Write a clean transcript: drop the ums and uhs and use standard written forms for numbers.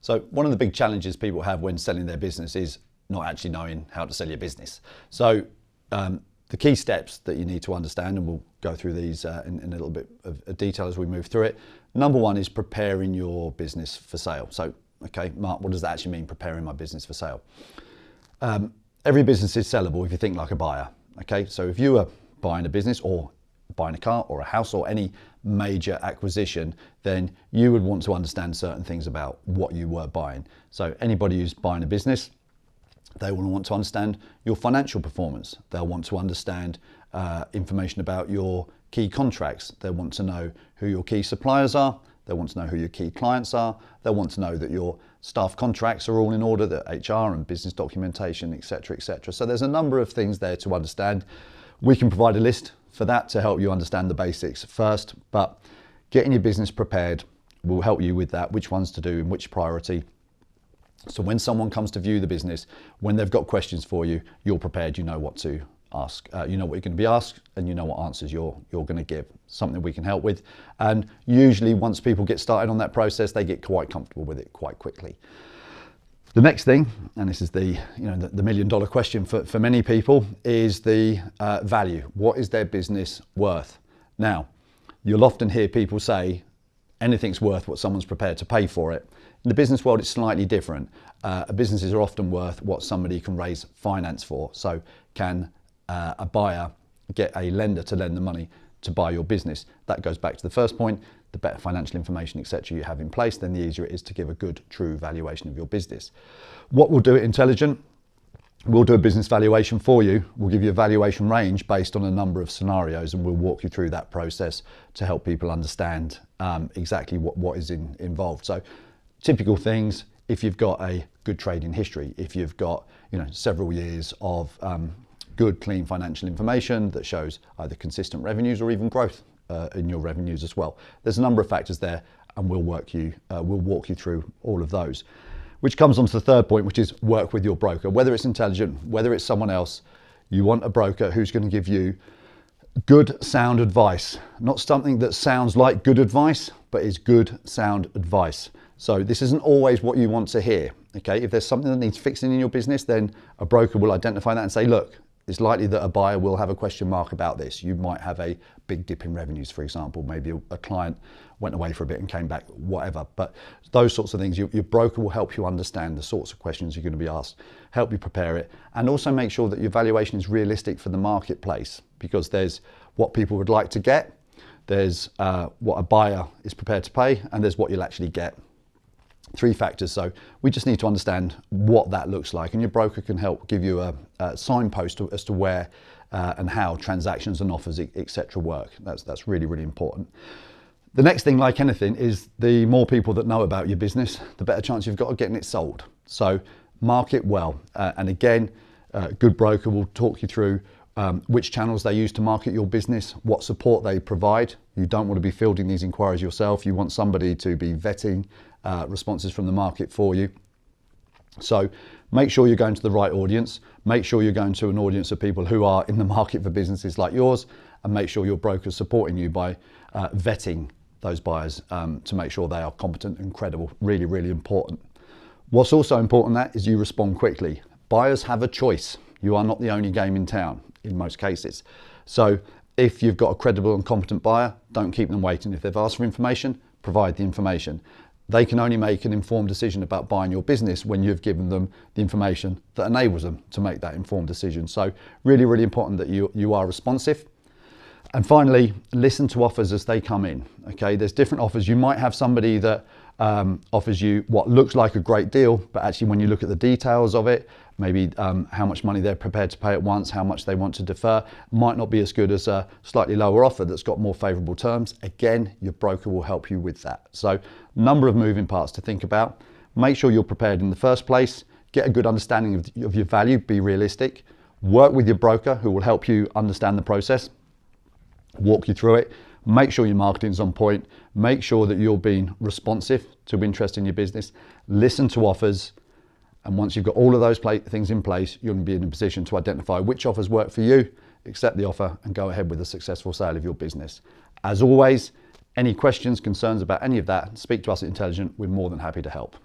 So one of the big challenges people have when selling their business is not actually knowing how to sell your business. So the key steps that you need to understand, and we'll go through these in a little bit of detail as we move through it. Number one is preparing your business for sale. So, okay, Mark, what does that actually mean, preparing my business for sale? Every business is sellable if you think like a buyer. Okay, so if you are buying a business or buying a car or a house or any major acquisition, then you would want to understand certain things about what you were buying. So anybody who's buying a business, they will want to understand your financial performance. They'll want to understand information about your key contracts. They'll want to know who your key suppliers are. They'll want to know who your key clients are. They'll want to know that your staff contracts are all in order, that HR and business documentation, etc., etc. So there's a number of things there to understand. We can provide a list for that to help you understand the basics first, but getting your business prepared will help you with that, which ones to do and which priority. So when someone comes to view the business, when they've got questions for you, you're prepared, you know what to ask. You know what you're going to be asked and you know what answers you're going to give. Something we can help with. And usually once people get started on that process, they get quite comfortable with it quite quickly. The next thing, and this is the million-dollar question for many people, is the value. What is their business worth? Now, you'll often hear people say anything's worth what someone's prepared to pay for it. In the business world, it's slightly different. Businesses are often worth what somebody can raise finance for. So can a buyer get a lender to lend the money to buy your business? That goes back to the first point. The better financial information, etc., you have in place, then the easier it is to give a good, true valuation of your business. What we'll do at Intelligent, we'll do a business valuation for you. We'll give you a valuation range based on a number of scenarios, and we'll walk you through that process to help people understand exactly what is involved. So typical things, if you've got a good trading history, if you've got several years of good, clean financial information that shows either consistent revenues or even growth in your revenues as well. There's a number of factors there, and we'll walk you through all of those. Which comes on to the third point, which is work with your broker. Whether it's Intelligent, whether it's someone else, you want a broker who's going to give you good, sound advice. Not something that sounds like good advice, but is good, sound advice. So this isn't always what you want to hear. Okay, if there's something that needs fixing in your business, then a broker will identify that and say, look, it's likely that a buyer will have a question mark about this. You might have a big dip in revenues, for example. Maybe a client went away for a bit and came back, whatever. But those sorts of things, your broker will help you understand the sorts of questions you're going to be asked, help you prepare it, and also make sure that your valuation is realistic for the marketplace, because there's what people would like to get, there's what a buyer is prepared to pay, and there's what you'll actually get. Three factors. So we just need to understand what that looks like, and your broker can help give you a signpost as to where and how transactions and offers, etc. work. That's really, really important. The next thing, like anything, is the more people that know about your business, the better chance you've got of getting it sold. So market well. And again, a good broker will talk you through which channels they use to market your business, what support they provide. You don't want to be fielding these inquiries yourself. You want somebody to be vetting responses from the market for you. So make sure you're going to the right audience. Make sure you're going to an audience of people who are in the market for businesses like yours, and make sure your broker's supporting you by vetting those buyers to make sure they are competent and credible. Really, really important. What's also important that is you respond quickly. Buyers have a choice. You are not the only game in town in most cases. So if you've got a credible and competent buyer, don't keep them waiting. If they've asked for information, provide the information. They can only make an informed decision about buying your business when you've given them the information that enables them to make that informed decision. So really, really important that you are responsive. And finally, listen to offers as they come in. Okay, there's different offers. You might have somebody that offers you what looks like a great deal, but actually when you look at the details of it, maybe how much money they're prepared to pay at once, how much they want to defer, might not be as good as a slightly lower offer that's got more favourable terms. Again, your broker will help you with that. So number of moving parts to think about. Make sure you're prepared in the first place. Get a good understanding of your value. Be realistic. Work with your broker who will help you understand the process, walk you through it. Make sure your marketing's on point. Make sure that you're being responsive to interest in your business. Listen to offers. And once you've got all of those things in place, you'll be in a position to identify which offers work for you, accept the offer, and go ahead with a successful sale of your business. As always, any questions, concerns about any of that, speak to us at Intelligent. We're more than happy to help.